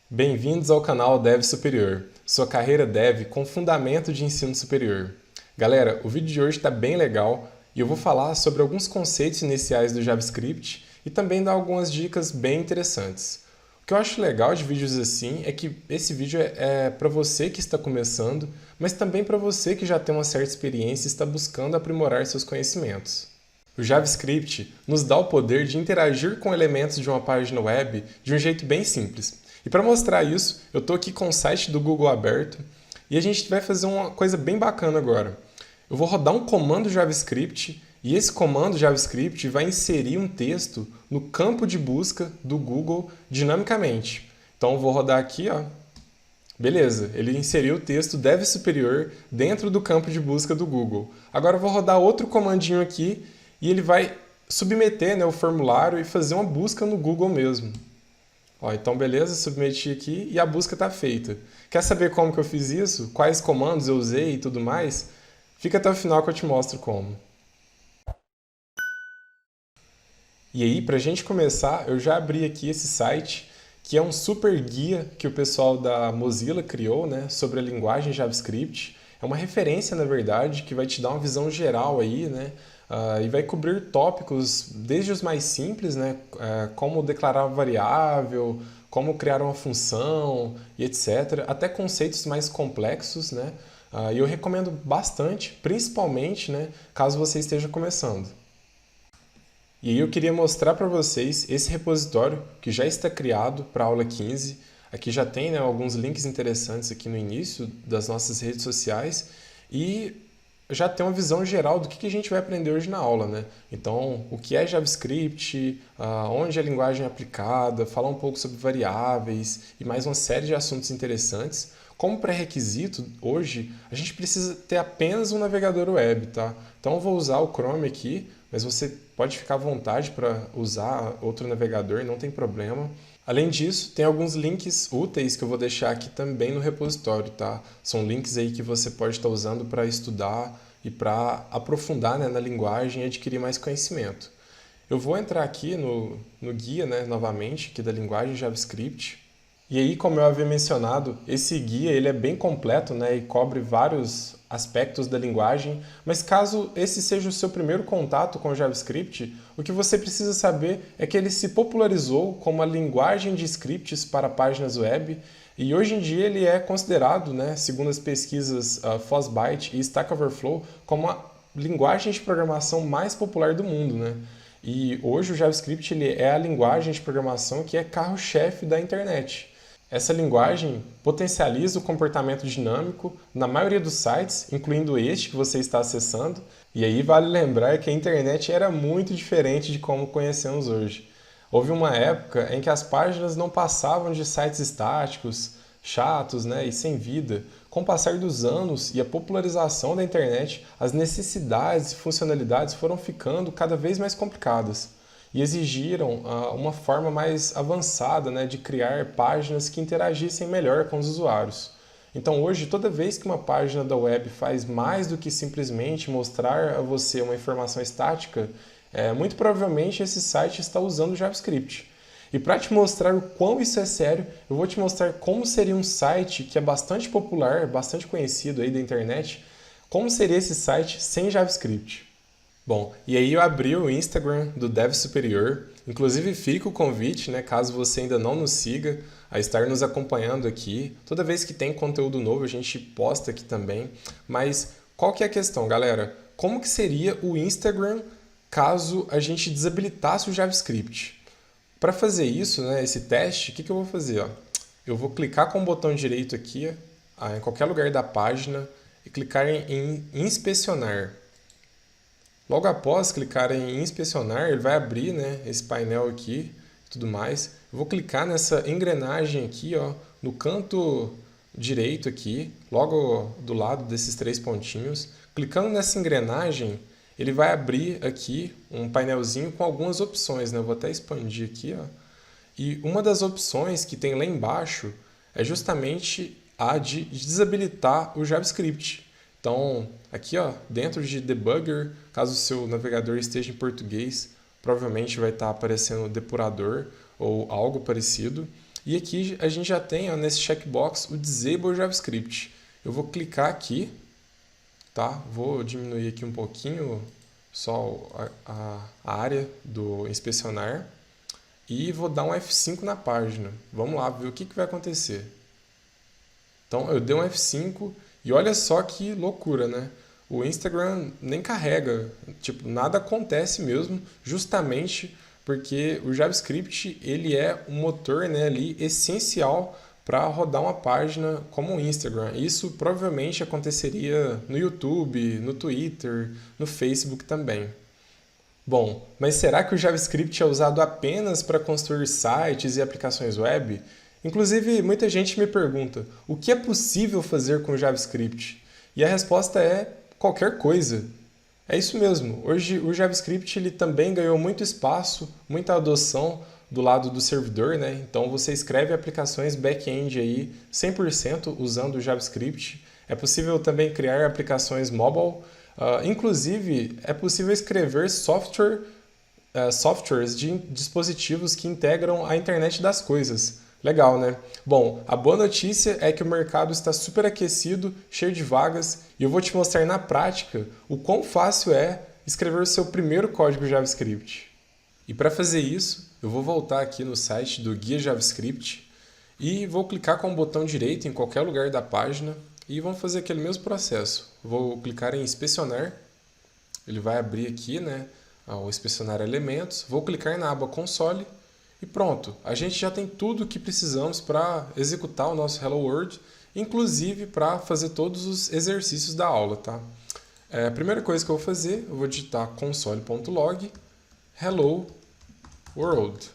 Bem-vindos ao canal Dev Superior, sua carreira dev com fundamento de ensino superior. Galera, o vídeo de hoje está bem legal e eu vou falar sobre alguns conceitos iniciais do JavaScript e também dar algumas dicas bem interessantes. O que eu acho legal de vídeos assim é que esse vídeo é para você que está começando, mas também para você que já tem uma certa experiência e está buscando aprimorar seus conhecimentos. O JavaScript nos dá o poder de interagir com elementos de uma página web de um jeito bem simples. E para mostrar isso, eu estou aqui com o site do Google aberto e a gente vai fazer uma coisa bem bacana agora. Eu vou rodar um comando JavaScript e esse comando JavaScript vai inserir um texto no campo de busca do Google dinamicamente. Então eu vou rodar aqui, ó. Beleza, ele inseriu o texto Dev Superior dentro do campo de busca do Google. Agora eu vou rodar outro comandinho aqui e ele vai submeter, né, o formulário e fazer uma busca no Google mesmo. Ó, então beleza, submeti aqui e a busca está feita. Quer saber como que eu fiz isso? Quais comandos eu usei e tudo mais? Fica até o final que eu te mostro como. E aí, para a gente começar, eu já abri aqui esse site, que é um super guia que o pessoal da Mozilla criou, né, sobre a linguagem JavaScript. É uma referência, na verdade, que vai te dar uma visão geral aí, né, e vai cobrir tópicos desde os mais simples, né, como declarar uma variável, como criar uma função e etc., até conceitos mais complexos, né, e eu recomendo bastante, principalmente, né, caso você esteja começando. E aí eu queria mostrar para vocês esse repositório que já está criado para a aula 15. Aqui já tem, né, alguns links interessantes aqui no início das nossas redes sociais e já tem uma visão geral do que a gente vai aprender hoje na aula, né? Então, o que é JavaScript, onde a linguagem é aplicada, falar um pouco sobre variáveis e mais uma série de assuntos interessantes. Como pré-requisito, hoje, a gente precisa ter apenas um navegador web, tá? Então, eu vou usar o Chrome aqui, mas você pode ficar à vontade para usar outro navegador, não tem problema. Além disso, tem alguns links úteis que eu vou deixar aqui também no repositório, tá? São links aí que você pode estar usando para estudar e para aprofundar, né, na linguagem e adquirir mais conhecimento. Eu vou entrar aqui no guia, né, novamente, aqui da linguagem JavaScript. E aí, como eu havia mencionado, esse guia ele é bem completo, né, e cobre vários aspectos da linguagem, mas caso esse seja o seu primeiro contato com o JavaScript, o que você precisa saber é que ele se popularizou como a linguagem de scripts para páginas web e hoje em dia ele é considerado, né, segundo as pesquisas Frostbite e Stack Overflow, como a linguagem de programação mais popular do mundo, né? E hoje o JavaScript ele é a linguagem de programação que é carro-chefe da internet. Essa linguagem potencializa o comportamento dinâmico na maioria dos sites, incluindo este que você está acessando. E aí vale lembrar que a internet era muito diferente de como conhecemos hoje. Houve uma época em que as páginas não passavam de sites estáticos, chatos, né, e sem vida. Com o passar dos anos e a popularização da internet, as necessidades e funcionalidades foram ficando cada vez mais complicadas e exigiram uma forma mais avançada, né, de criar páginas que interagissem melhor com os usuários. Então hoje, toda vez que uma página da web faz mais do que simplesmente mostrar a você uma informação estática, muito provavelmente esse site está usando JavaScript. E para te mostrar o quão isso é sério, eu vou te mostrar como seria um site que é bastante popular, bastante conhecido aí da internet, como seria esse site sem JavaScript. Bom, e aí eu abri o Instagram do Dev Superior, inclusive fica o convite, né, caso você ainda não nos siga, a estar nos acompanhando aqui. Toda vez que tem conteúdo novo a gente posta aqui também, mas qual que é a questão, galera? Como que seria o Instagram caso a gente desabilitasse o JavaScript? Para fazer isso, né, esse teste, o que eu vou fazer? Ó? Eu vou clicar com o botão direito aqui, em qualquer lugar da página, e clicar em inspecionar. Logo após clicar em inspecionar, ele vai abrir, né, esse painel aqui e tudo mais. Eu vou clicar nessa engrenagem aqui, ó, no canto direito aqui, logo do lado desses três pontinhos. Clicando nessa engrenagem, ele vai abrir aqui um painelzinho com algumas opções, né? Eu vou até expandir aqui, ó. E uma das opções que tem lá embaixo é justamente a de desabilitar o JavaScript. Então, aqui, ó, dentro de Debugger, caso o seu navegador esteja em português, provavelmente vai estar aparecendo depurador ou algo parecido. E aqui a gente já tem, ó, nesse checkbox o Disable JavaScript. Eu vou clicar aqui, tá? Vou diminuir aqui um pouquinho só a área do inspecionar e vou dar um F5 na página. Vamos lá ver o que vai acontecer. Então eu dei um F5 e olha só que loucura, né? O Instagram nem carrega, tipo, nada acontece mesmo, justamente porque o JavaScript ele é um motor, né, ali essencial para rodar uma página como o Instagram. Isso provavelmente aconteceria no YouTube, no Twitter, no Facebook também. Bom, mas será que o JavaScript é usado apenas para construir sites e aplicações web? Inclusive, muita gente me pergunta, o que é possível fazer com o JavaScript? E a resposta é qualquer coisa. É isso mesmo. Hoje o JavaScript ele também ganhou muito espaço, muita adoção do lado do servidor, né? Então você escreve aplicações back-end aí 100% usando o JavaScript. É possível também criar aplicações mobile. Inclusive, é possível escrever softwares de dispositivos que integram a internet das coisas. Legal, né? Bom, a boa notícia é que o mercado está super aquecido, cheio de vagas, e eu vou te mostrar na prática o quão fácil é escrever o seu primeiro código JavaScript. E para fazer isso, eu vou voltar aqui no site do Guia JavaScript e vou clicar com o botão direito em qualquer lugar da página e vamos fazer aquele mesmo processo. Vou clicar em inspecionar, ele vai abrir aqui, né, o inspecionar elementos, vou clicar na aba console e pronto, a gente já tem tudo o que precisamos para executar o nosso Hello World, inclusive para fazer todos os exercícios da aula, tá? A primeira coisa que eu vou fazer, eu vou digitar console.log Hello World.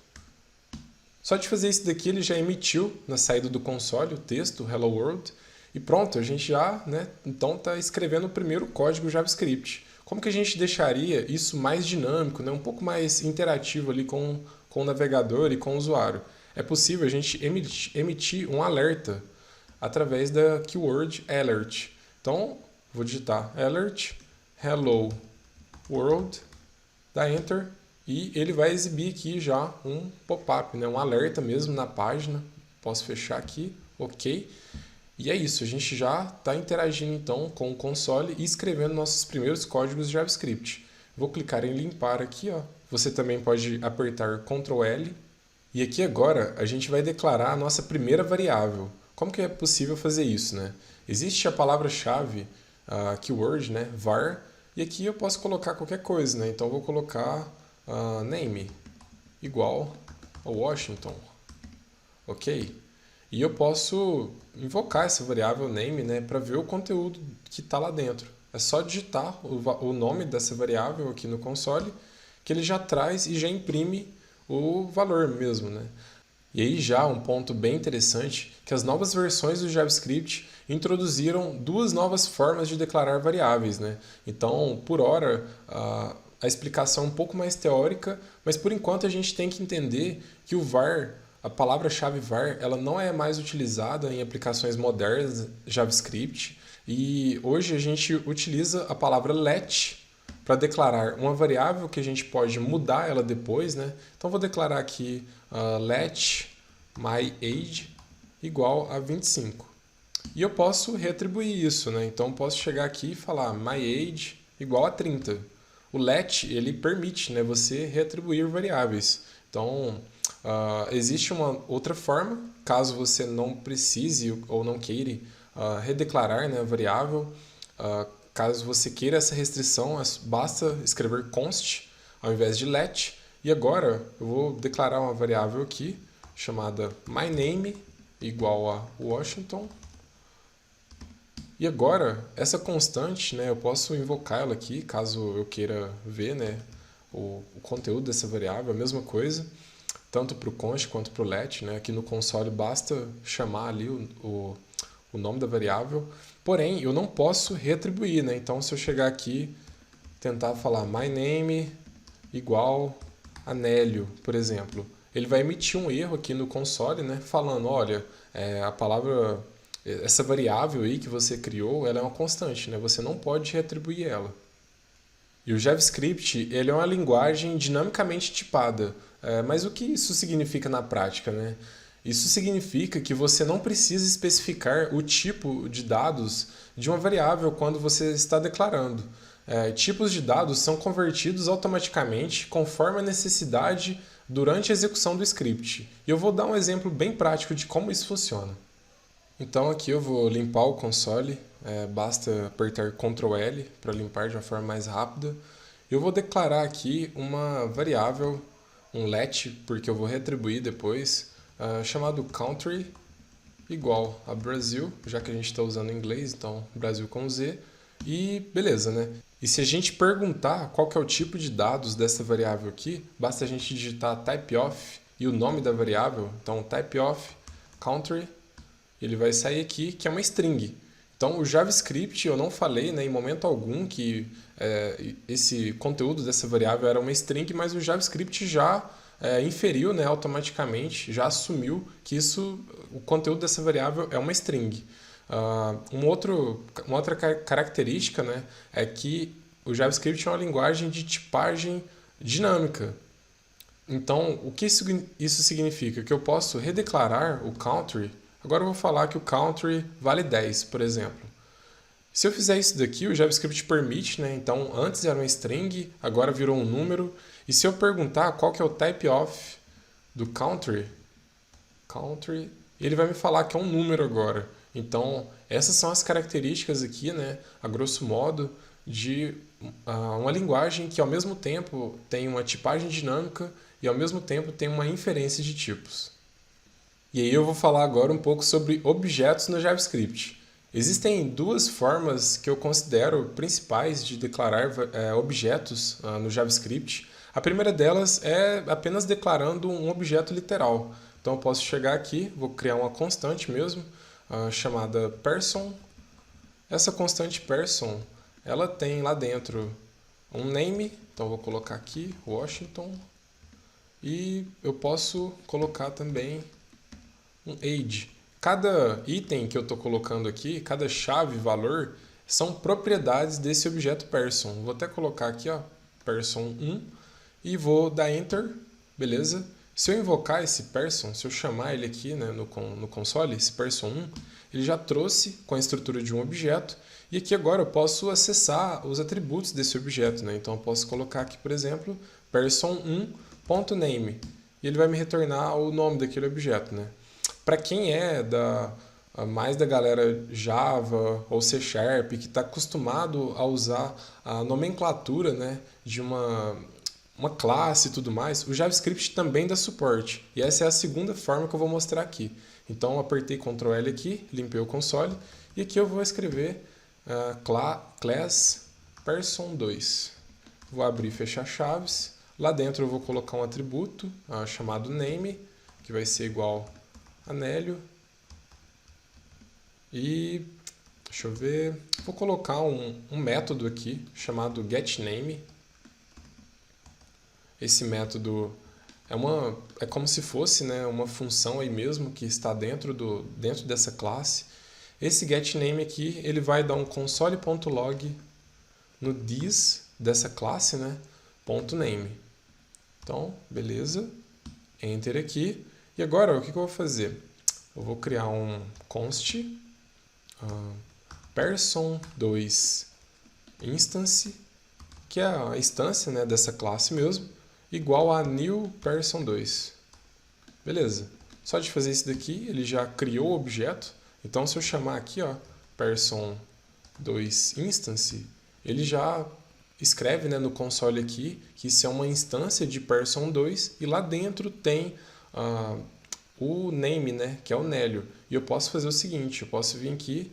Só de fazer isso daqui ele já emitiu na saída do console o texto Hello World e pronto, a gente já, né, então está escrevendo o primeiro código JavaScript. Como que a gente deixaria isso mais dinâmico, né, um pouco mais interativo ali com o navegador e com o usuário? É possível a gente emitir um alerta através da keyword alert. Então, vou digitar alert, hello world, dá enter e ele vai exibir aqui já um pop-up, né, um alerta mesmo na página. Posso fechar aqui, ok. E é isso, a gente já está interagindo então com o console e escrevendo nossos primeiros códigos de JavaScript. Vou clicar em limpar aqui, ó. Você também pode apertar Ctrl L. E aqui agora a gente vai declarar a nossa primeira variável. Como que é possível fazer isso, né? Existe a palavra-chave, a keyword, né, var, e aqui eu posso colocar qualquer coisa, né? Então eu vou colocar name igual a Washington, ok? E eu posso invocar essa variável name, né, para ver o conteúdo que está lá dentro. É só digitar o nome dessa variável aqui no console, que ele já traz e já imprime o valor mesmo, né? E aí já um ponto bem interessante, que as novas versões do JavaScript introduziram duas novas formas de declarar variáveis, né? Então, por hora, a explicação é um pouco mais teórica, mas por enquanto a gente tem que entender que o var, a palavra-chave var, ela não é mais utilizada em aplicações modernas JavaScript, e hoje a gente utiliza a palavra let para declarar uma variável que a gente pode mudar ela depois, né? Então vou declarar aqui let myAge igual a 25. E eu posso retribuir isso, né? Então posso chegar aqui e falar myAge igual a 30. O let, ele permite, né, você retribuir variáveis. Então, existe uma outra forma, caso você não precise ou não queira redeclarar, né, a variável. Caso você queira essa restrição, basta escrever const ao invés de let. E agora eu vou declarar uma variável aqui chamada myname igual a Washington. E agora, essa constante, né, eu posso invocar ela aqui, caso eu queira ver, né, o conteúdo dessa variável, a mesma coisa, tanto para o const quanto para o let, né? Aqui no console basta chamar ali o nome da variável, porém eu não posso retribuir, né? Então se eu chegar aqui, tentar falar myname igual a Nélio, por exemplo, ele vai emitir um erro aqui no console, né, falando, olha, a palavra... essa variável aí que você criou, ela é uma constante, né? Você não pode retribuir ela. E o JavaScript, ele é uma linguagem dinamicamente tipada. Mas o que isso significa na prática, né? Isso significa que você não precisa especificar o tipo de dados de uma variável quando você está declarando. Tipos de dados são convertidos automaticamente conforme a necessidade durante a execução do script. E eu vou dar um exemplo bem prático de como isso funciona. Então aqui eu vou limpar o console, basta apertar Ctrl L para limpar de uma forma mais rápida. Eu vou declarar aqui uma variável, um let, porque eu vou retribuir depois, chamado country igual a Brasil, já que a gente está usando inglês, então Brasil com Z, e beleza, né? E se a gente perguntar qual que é o tipo de dados dessa variável aqui, basta a gente digitar typeof e o nome da variável, então typeof country, ele vai sair aqui, que é uma string. Então, o JavaScript, eu não falei, né, em momento algum que esse conteúdo dessa variável era uma string, mas o JavaScript já inferiu, né, automaticamente, já assumiu que o conteúdo dessa variável é uma string. Uma outra característica, né, é que o JavaScript é uma linguagem de tipagem dinâmica. Então, o que isso significa? Que eu posso redeclarar o country. Agora eu vou falar que o country vale 10, por exemplo. Se eu fizer isso daqui, o JavaScript permite, né? Então, antes era uma string, agora virou um número. E se eu perguntar qual que é o typeof do country, ele vai me falar que é um número agora. Então, essas são as características aqui, né, a grosso modo, de uma linguagem que ao mesmo tempo tem uma tipagem dinâmica e ao mesmo tempo tem uma inferência de tipos. E aí eu vou falar agora um pouco sobre objetos no JavaScript. Existem duas formas que eu considero principais de declarar objetos no JavaScript. A primeira delas é apenas declarando um objeto literal. Então eu posso chegar aqui, vou criar uma constante mesmo, chamada person. Essa constante person, ela tem lá dentro um name, então eu vou colocar aqui Washington. E eu posso colocar também um age. Cada item que eu estou colocando aqui, cada chave, valor, são propriedades desse objeto person. Vou até colocar aqui, ó, person 1 e vou dar enter, beleza? Se eu invocar esse person, se eu chamar ele aqui, né, no console, esse person 1, ele já trouxe com a estrutura de um objeto e aqui agora eu posso acessar os atributos desse objeto, né? Então eu posso colocar aqui, por exemplo, person1.name e ele vai me retornar o nome daquele objeto, né? Para quem é mais da galera Java ou C Sharp, que está acostumado a usar a nomenclatura, né, de uma classe e tudo mais, o JavaScript também dá suporte. E essa é a segunda forma que eu vou mostrar aqui. Então, eu apertei Ctrl L aqui, limpei o console, e aqui eu vou escrever class person2. Vou abrir e fechar chaves. Lá dentro eu vou colocar um atributo chamado name, que vai ser igual Anélio. E deixa eu ver, vou colocar um método aqui chamado getName. Esse método é como se fosse, né, uma função aí mesmo que está dentro dessa classe. Esse getName aqui, ele vai dar um console.log no this dessa classe, né, .name. Então, beleza, enter aqui. E agora, o que eu vou fazer? Eu vou criar um const person2 instance, que é a instância, né, dessa classe mesmo, igual a new person2. Beleza. Só de fazer isso daqui, ele já criou o objeto. Então, se eu chamar aqui, ó, person2 instance, ele já escreve, né, no console aqui que isso é uma instância de person2 e lá dentro tem o name, né, que é o Nélio. E eu posso fazer o seguinte, eu posso vir aqui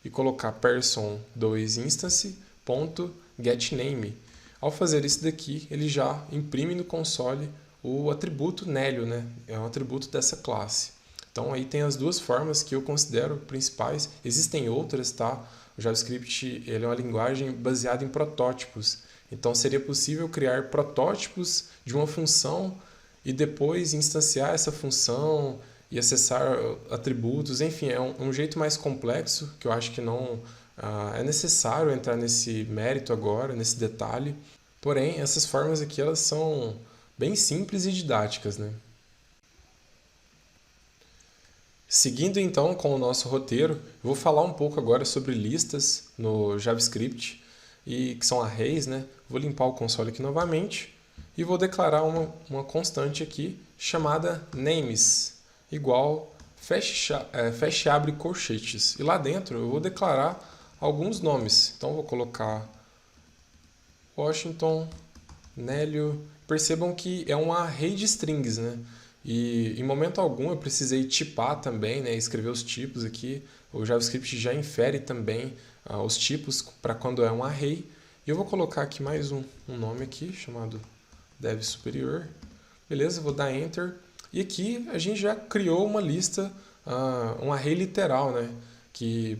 e colocar person2 instance.getName. Ao fazer isso daqui, ele já imprime no console o atributo Nélio, né? É um atributo dessa classe. Então aí tem as duas formas que eu considero principais. Existem outras, tá? O JavaScript ele é uma linguagem baseada em protótipos. Então seria possível criar protótipos de uma função e depois instanciar essa função e acessar atributos. Enfim, é um jeito mais complexo que eu acho que não é necessário entrar nesse mérito agora, nesse detalhe. Porém, essas formas aqui elas são bem simples e didáticas, né? Seguindo então com o nosso roteiro, eu vou falar um pouco agora sobre listas no JavaScript, e que são arrays, né? Vou limpar o console aqui novamente e vou declarar uma constante aqui chamada names, igual fecha e abre colchetes. E lá dentro eu vou declarar alguns nomes. Então eu vou colocar Washington, Nélio. Percebam que é um array de strings, né? E em momento algum eu precisei tipar também, né? Escrever os tipos aqui. O JavaScript já infere também os tipos para quando é um array. E eu vou colocar aqui mais um nome aqui, chamado dev superior. Beleza, vou dar Enter. E aqui a gente já criou uma lista, um array literal, né? Que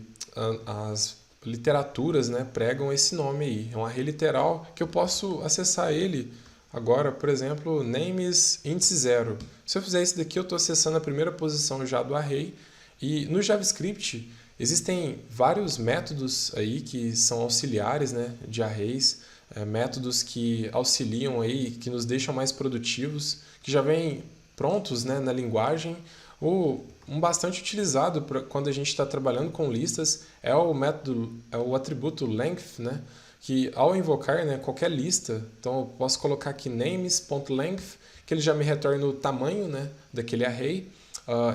as literaturas, né, pregam esse nome aí. É um array literal que eu posso acessar ele agora, por exemplo, names índice 0. Se eu fizer isso daqui, eu estou acessando a primeira posição já do array. E no JavaScript existem vários métodos aí que são auxiliares, né, de arrays, métodos que auxiliam aí, que nos deixam mais produtivos, que já vêm prontos, né, na linguagem. Um bastante utilizado quando a gente está trabalhando com listas é o método, é o atributo length, né? Que ao invocar, né, qualquer lista, então eu posso colocar aqui names.length, que ele já me retorna o tamanho, né, daquele array.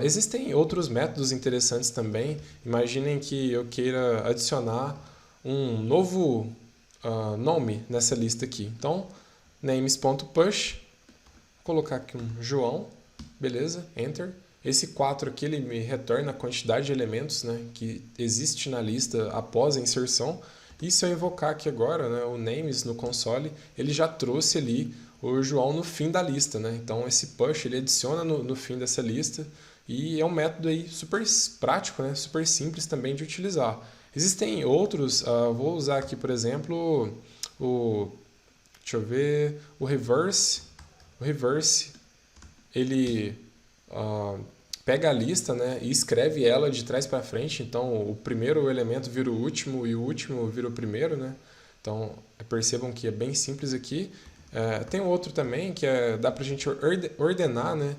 Existem outros métodos interessantes também. Imaginem que eu queira adicionar um novo nome nessa lista aqui. Então, names.push, vou colocar aqui um João, beleza, Enter. Esse 4 aqui ele me retorna a quantidade de elementos, né, que existe na lista após a inserção. E se eu invocar aqui agora, né, o names no console, ele já trouxe ali o João no fim da lista, né? Então esse push ele adiciona no fim dessa lista e é um método aí super prático, né, super simples também de utilizar. Existem outros, vou usar aqui por exemplo deixa eu ver, o reverse. O reverse ele pega a lista, né, e escreve ela de trás para frente. Então o primeiro elemento vira o último e o último vira o primeiro, né? Então percebam que é bem simples aqui. Tem outro também que dá para a gente ordenar, né,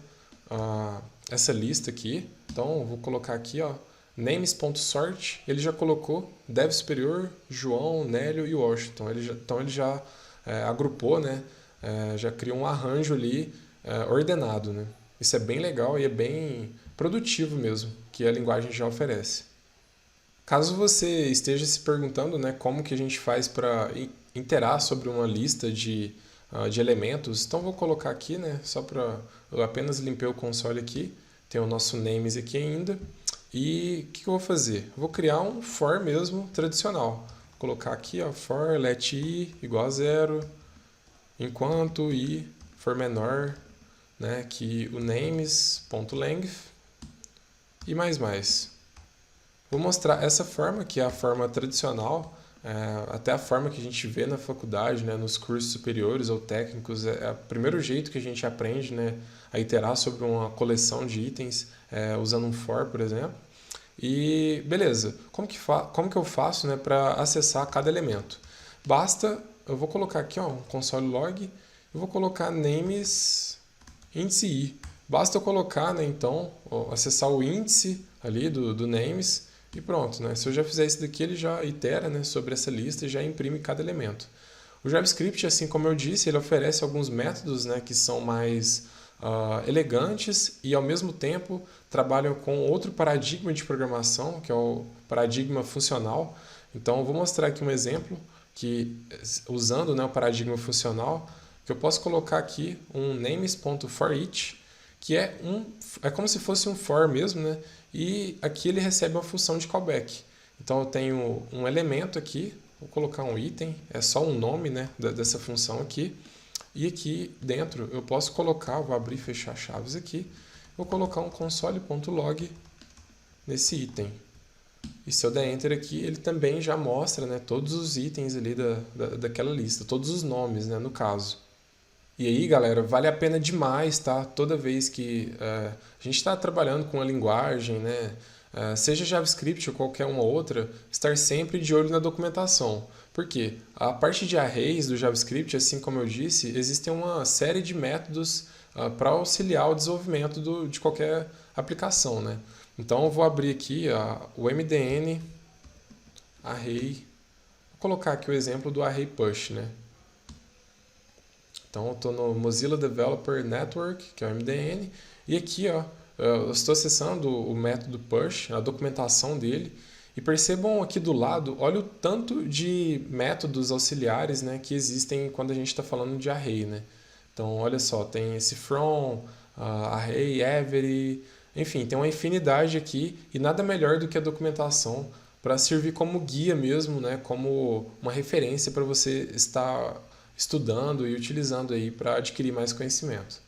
essa lista aqui. Então vou colocar aqui, ó, names.sort. Ele já colocou dev superior, João, Nélio e Washington. Então ele já agrupou, né, já criou um arranjo ali ordenado, né? Isso é bem legal e é bem produtivo mesmo, que a linguagem já oferece. Caso você esteja se perguntando, né, como que a gente faz para interar sobre uma lista de elementos, então vou colocar aqui, né, só para eu apenas limpei o console aqui, tem o nosso names aqui ainda, e o que eu vou fazer? Eu vou criar um for mesmo tradicional. Vou colocar aqui, ó, for let i igual a 0, enquanto i for menor, né, que o names.length e mais. Vou mostrar essa forma, que é a forma tradicional, até a forma que a gente vê na faculdade, né, nos cursos superiores ou técnicos. É o primeiro jeito que a gente aprende, né, a iterar sobre uma coleção de itens usando um for, por exemplo. E beleza, como que eu faço, né, para acessar cada elemento? Eu vou colocar aqui, ó, um console log, eu vou colocar names índice i. Basta eu colocar, né, então, acessar o índice ali do names e pronto, né? Se eu já fizer isso daqui, ele já itera, né, sobre essa lista e já imprime cada elemento. O JavaScript, assim como eu disse, ele oferece alguns métodos, né, que são mais elegantes e ao mesmo tempo trabalham com outro paradigma de programação, que é o paradigma funcional. Então eu vou mostrar aqui um exemplo que, usando, né, o paradigma funcional, que eu posso colocar aqui um names.forEach, que é como se fosse um for mesmo, né? E aqui ele recebe uma função de callback. Então eu tenho um elemento aqui, vou colocar um item, é só um nome, né, dessa função aqui. E aqui dentro eu posso colocar, vou abrir e fechar chaves aqui, vou colocar um console.log nesse item. E se eu der Enter aqui, ele também já mostra, né, todos os itens ali daquela lista, todos os nomes, né, no caso. E aí, galera, vale a pena demais, tá? Toda vez que a gente está trabalhando com a linguagem, né, seja JavaScript ou qualquer uma outra, estar sempre de olho na documentação. Por quê? A parte de arrays do JavaScript, assim como eu disse, existem uma série de métodos para auxiliar o desenvolvimento de qualquer aplicação, né? Então eu vou abrir aqui o MDN Array, vou colocar aqui o exemplo do Array Push, né? Então eu estou no Mozilla Developer Network, que é o MDN, e aqui eu estou acessando o método push, a documentação dele, e percebam aqui do lado, olha o tanto de métodos auxiliares, né, que existem quando a gente está falando de array, né? Então olha só, tem esse from, array, every, enfim, tem uma infinidade aqui, e nada melhor do que a documentação para servir como guia mesmo, né, como uma referência para você estar estudando e utilizando aí para adquirir mais conhecimento.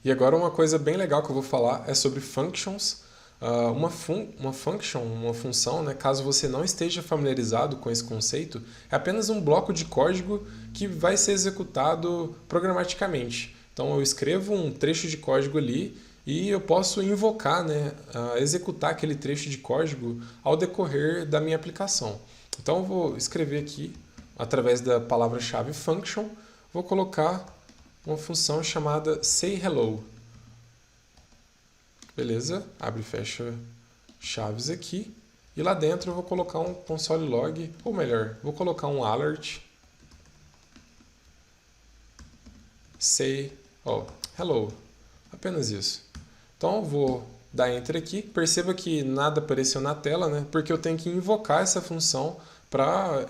E agora uma coisa bem legal que eu vou falar é sobre functions. Uma function, uma função, né, caso você não esteja familiarizado com esse conceito, é apenas um bloco de código que vai ser executado programaticamente. Então eu escrevo um trecho de código ali e eu posso invocar, né, executar aquele trecho de código ao decorrer da minha aplicação. Então eu vou escrever aqui, através da palavra-chave function, vou colocar uma função chamada sayHello. Beleza? Abre e fecha chaves aqui. E lá dentro eu vou colocar um console log, ou melhor, vou colocar um alert say hello. Apenas isso. Então eu vou dar enter aqui. Perceba que nada apareceu na tela, né? Porque eu tenho que invocar essa função para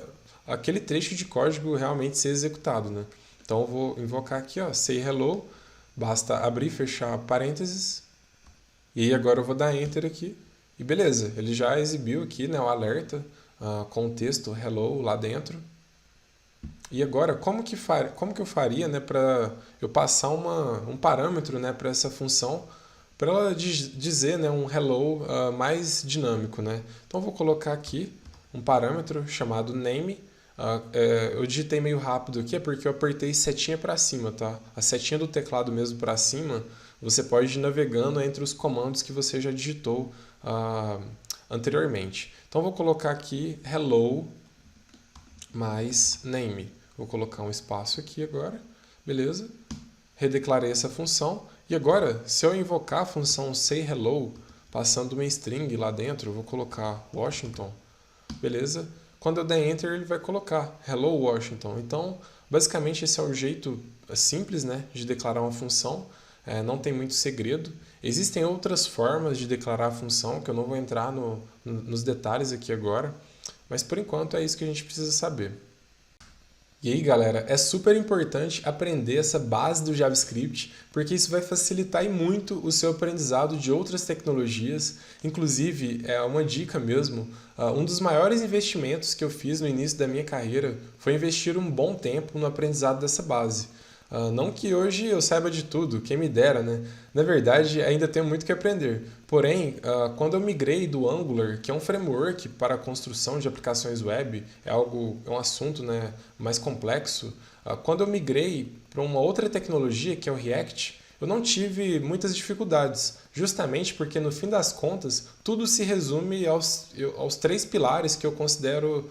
aquele trecho de código realmente ser executado, né? Então eu vou invocar aqui, say hello, basta abrir e fechar parênteses, e aí agora eu vou dar enter aqui, e beleza, ele já exibiu aqui, né, o alerta com o texto hello lá dentro. E agora, como que eu faria, né, para eu passar um parâmetro, né, para essa função, para ela dizer, né, um hello mais dinâmico, né? Então eu vou colocar aqui um parâmetro chamado name. Eu digitei meio rápido aqui, é porque eu apertei setinha para cima, tá? A setinha do teclado mesmo para cima, você pode ir navegando entre os comandos que você já digitou anteriormente. Então, eu vou colocar aqui hello mais name. Vou colocar um espaço aqui agora, beleza? Redeclarei essa função. E agora, se eu invocar a função sayHello, passando uma string lá dentro, eu vou colocar Washington, beleza? Quando eu der Enter, ele vai colocar Hello Washington. Então, basicamente, esse é o jeito simples, né, de declarar uma função. Não tem muito segredo. Existem outras formas de declarar a função, que eu não vou entrar nos detalhes aqui agora. Mas, por enquanto, é isso que a gente precisa saber. E aí, galera, é super importante aprender essa base do JavaScript, porque isso vai facilitar e muito o seu aprendizado de outras tecnologias. Inclusive, é uma dica mesmo, um dos maiores investimentos que eu fiz no início da minha carreira foi investir um bom tempo no aprendizado dessa base. Não que hoje eu saiba de tudo, quem me dera, né? Na verdade, ainda tenho muito que aprender. Porém, quando eu migrei do Angular, que é um framework para a construção de aplicações web, é um assunto, né, mais complexo, quando eu migrei para uma outra tecnologia, que é o React, eu não tive muitas dificuldades, justamente porque, no fim das contas, tudo se resume aos três pilares que eu considero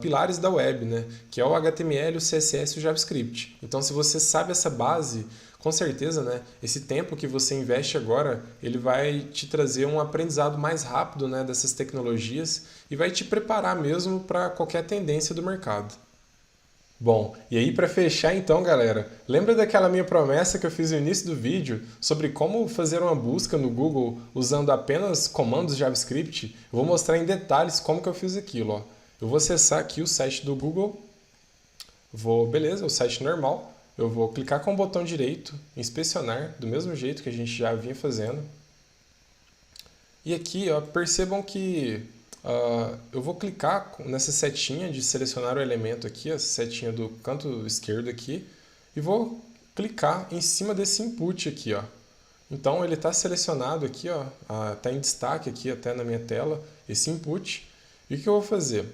pilares da web, né? Que é o HTML, o CSS e o JavaScript. Então, se você sabe essa base, com certeza, né, esse tempo que você investe agora, ele vai te trazer um aprendizado mais rápido, né, dessas tecnologias e vai te preparar mesmo para qualquer tendência do mercado. Bom, e aí para fechar então, galera, lembra daquela minha promessa que eu fiz no início do vídeo sobre como fazer uma busca no Google usando apenas comandos JavaScript? Eu vou mostrar em detalhes como que eu fiz aquilo, ó. Eu vou acessar aqui o site do Google, beleza, o site normal, eu vou clicar com o botão direito, inspecionar, do mesmo jeito que a gente já vinha fazendo. E aqui, ó, percebam que eu vou clicar nessa setinha de selecionar o elemento aqui, essa setinha do canto esquerdo aqui, e vou clicar em cima desse input aqui, ó. Então ele está selecionado aqui, ó, está em destaque aqui até na minha tela, esse input. E o que eu vou fazer?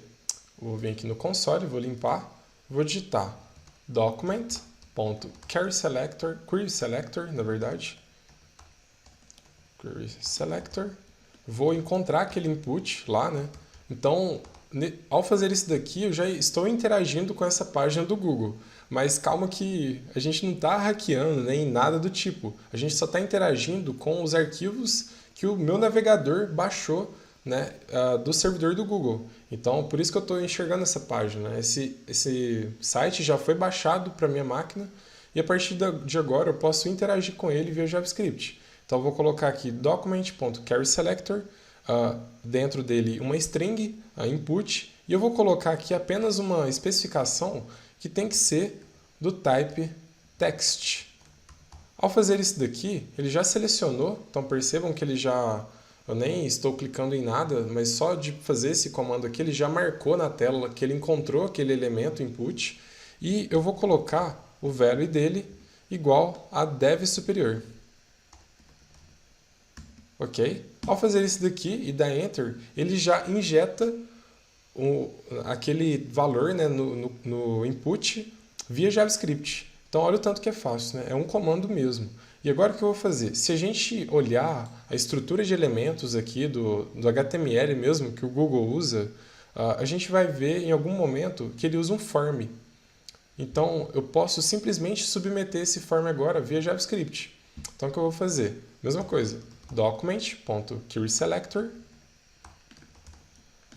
Eu vou vir aqui no console, vou limpar, vou digitar document.querySelector, na verdade, querySelector. Vou encontrar aquele input lá, né? Então, ao fazer isso daqui, eu já estou interagindo com essa página do Google. Mas calma que a gente não está hackeando nem nada do tipo. A gente só está interagindo com os arquivos que o meu navegador baixou, né, do servidor do Google. Então, por isso que eu estou enxergando essa página. Né? Esse site já foi baixado para minha máquina e a partir de agora eu posso interagir com ele via JavaScript. Então, eu vou colocar aqui document.querySelector, dentro dele uma string, input, e eu vou colocar aqui apenas uma especificação que tem que ser do type text. Ao fazer isso daqui, ele já selecionou, então percebam que eu nem estou clicando em nada, mas só de fazer esse comando aqui, ele já marcou na tela que ele encontrou aquele elemento input, e eu vou colocar o value dele igual a dev superior. Ok? Ao fazer isso daqui e dar Enter, ele já injeta aquele valor, né, no input via JavaScript. Então, olha o tanto que é fácil, né? É um comando mesmo. E agora o que eu vou fazer? Se a gente olhar a estrutura de elementos aqui do HTML mesmo, que o Google usa, a gente vai ver em algum momento que ele usa um form. Então, eu posso simplesmente submeter esse form agora via JavaScript. Então, o que eu vou fazer? Mesma coisa, document.querySelector.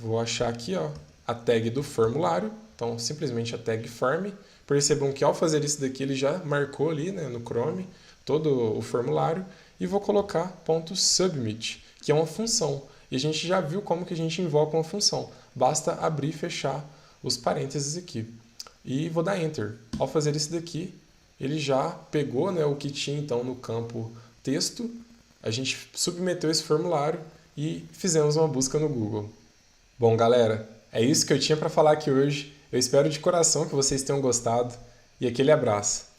Vou achar aqui a tag do formulário, então simplesmente a tag form. Percebam que ao fazer isso daqui ele já marcou ali, né, no Chrome todo o formulário e vou colocar .submit, que é uma função. E a gente já viu como que a gente invoca uma função. Basta abrir e fechar os parênteses aqui. E vou dar Enter. Ao fazer isso daqui, ele já pegou, né, o que tinha então no campo texto, a gente submeteu esse formulário e fizemos uma busca no Google. Bom, galera, é isso que eu tinha para falar aqui hoje. Eu espero de coração que vocês tenham gostado e aquele abraço.